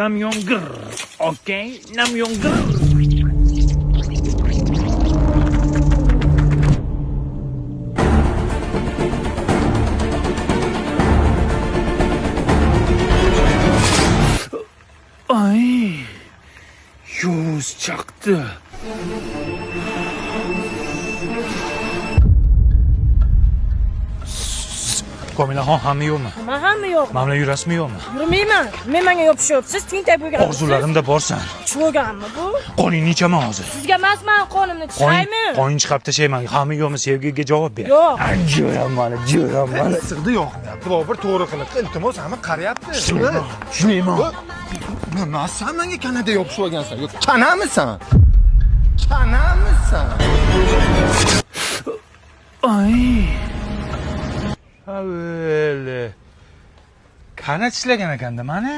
Namyongir. Okay, namyongir. Ay. Yuz chaqdi. Komilaxon hamma yo'qmi? Hamma yo'q. Mana bilan yurasizmi yo'qmi? Yurmayman. Men menga yopishyapsiz, tentak bo'lgan. Orzularimda borsan. Cho'ganmi bu? Qoning nechaman hozir? Sizga emasman, qonimni tishlaymi? Qoning chiqib tashlayman. Hamma yo'qmi? Sevgiga javob ber. Yo'q. Jo'ram mana. Sig'di yo'qmi? Biror to'g'ri qilib, iltimos, hamma qarayapti. Tushunayman. Nima sen menga kanada yopishib olgansan? Yo'q, kanamisan? Kanamisan? Ay. Avveli. Qana tishlagan ekanda mana.